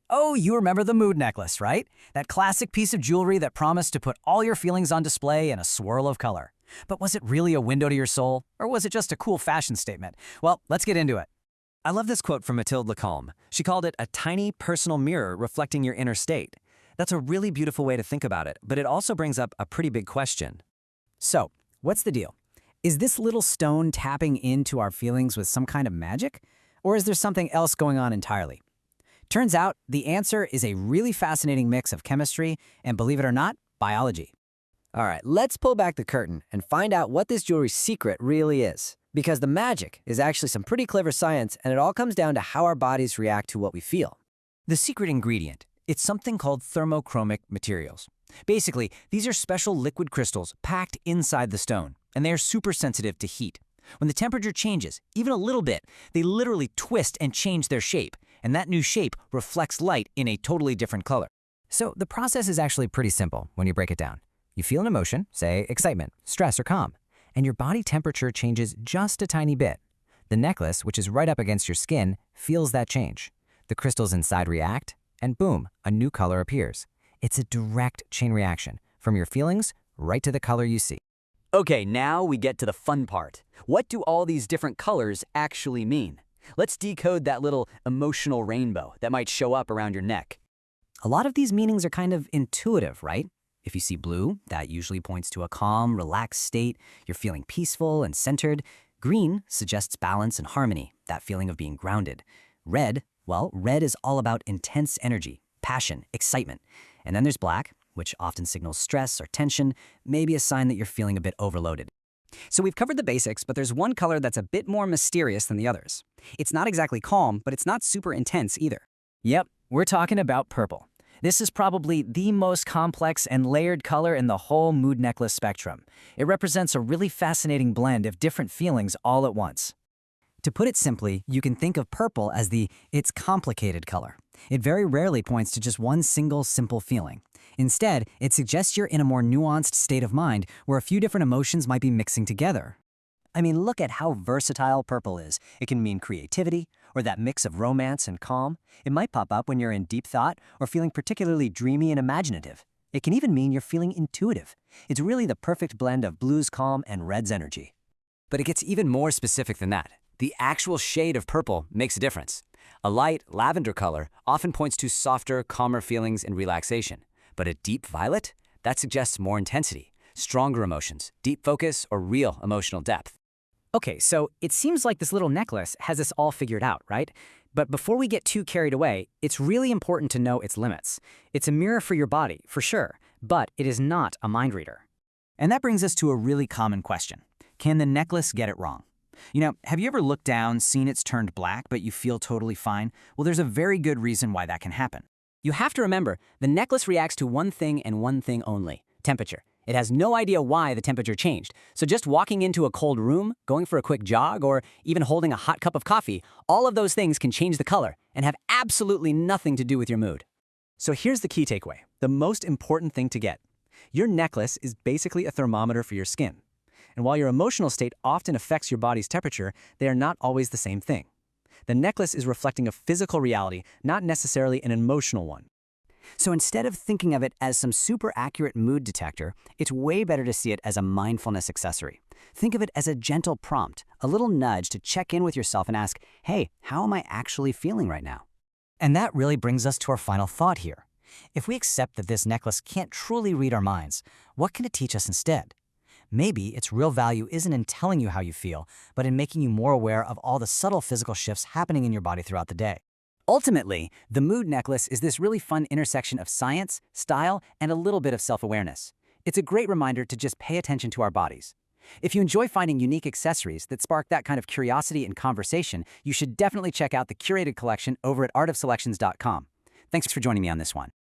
Oh, you remember the mood necklace, right? That classic piece of jewelry that promised to put all your feelings on display in a swirl of color. But was it really a window to your soul, or was it just a cool fashion statement? Well, let's get into it. I love this quote from Mathilde Lacombe. She called it a tiny personal mirror reflecting your inner state. That's a really beautiful way to think about it, but it also brings up a pretty big question. So, what's the deal? Is this little stone tapping into our feelings with some kind of magic? Or is there something else going on entirely? Turns out, the answer is a really fascinating mix of chemistry and, believe it or not, biology. All right, let's pull back the curtain and find out what this jewelry's secret really is. Because the magic is actually some pretty clever science, and it all comes down to how our bodies react to what we feel. The secret ingredient, it's something called thermochromic materials. Basically, these are special liquid crystals packed inside the stone, and they are super sensitive to heat. When the temperature changes, even a little bit, they literally twist and change their shape, and that new shape reflects light in a totally different color. So the process is actually pretty simple when you break it down. You feel an emotion, say excitement, stress, or calm, and your body temperature changes just a tiny bit. The necklace, which is right up against your skin, feels that change. The crystals inside react, and boom, a new color appears. It's a direct chain reaction, from your feelings right to the color you see. Okay, now we get to the fun part. What do all these different colors actually mean? Let's decode that little emotional rainbow that might show up around your neck. A lot of these meanings are kind of intuitive, right? If you see blue, that usually points to a calm, relaxed state. You're feeling peaceful and centered. Green suggests balance and harmony, that feeling of being grounded. Red, well, red is all about intense energy, passion, excitement. And then there's black, which often signals stress or tension, maybe a sign that you're feeling a bit overloaded. So we've covered the basics, but there's one color that's a bit more mysterious than the others. It's not exactly calm, but it's not super intense either. Yep, we're talking about purple. This is probably the most complex and layered color in the whole mood necklace spectrum. It represents a really fascinating blend of different feelings all at once. To put it simply, you can think of purple as the "it's complicated" color. It very rarely points to just one single simple feeling. Instead, it suggests you're in a more nuanced state of mind where a few different emotions might be mixing together. I mean, look at how versatile purple is. It can mean creativity, or that mix of romance and calm. It might pop up when you're in deep thought or feeling particularly dreamy and imaginative. It can even mean you're feeling intuitive. It's really the perfect blend of blue's calm and red's energy. But it gets even more specific than that. The actual shade of purple makes a difference. A light lavender color often points to softer, calmer feelings and relaxation. But a deep violet? That suggests more intensity, stronger emotions, deep focus, or real emotional depth. Okay, so it seems like this little necklace has this all figured out, right? But before we get too carried away, it's really important to know its limits. It's a mirror for your body, for sure, but it is not a mind reader. And that brings us to a really common question. Can the necklace get it wrong? You know, have you ever looked down, seen it's turned black, but you feel totally fine? Well, there's a very good reason why that can happen. You have to remember, the necklace reacts to one thing and one thing only: temperature. It has no idea why the temperature changed. So just walking into a cold room, going for a quick jog, or even holding a hot cup of coffee, all of those things can change the color and have absolutely nothing to do with your mood. So here's the key takeaway, the most important thing to get. Your necklace is basically a thermometer for your skin. And while your emotional state often affects your body's temperature, they are not always the same thing. The necklace is reflecting a physical reality, not necessarily an emotional one. So instead of thinking of it as some super accurate mood detector, it's way better to see it as a mindfulness accessory. Think of it as a gentle prompt, a little nudge to check in with yourself and ask, hey, how am I actually feeling right now? And that really brings us to our final thought here. If we accept that this necklace can't truly read our minds, what can it teach us instead? Maybe its real value isn't in telling you how you feel, but in making you more aware of all the subtle physical shifts happening in your body throughout the day. Ultimately, the mood necklace is this really fun intersection of science, style, and a little bit of self-awareness. It's a great reminder to just pay attention to our bodies. If you enjoy finding unique accessories that spark that kind of curiosity and conversation, you should definitely check out the curated collection over at artofselections.com. Thanks for joining me on this one.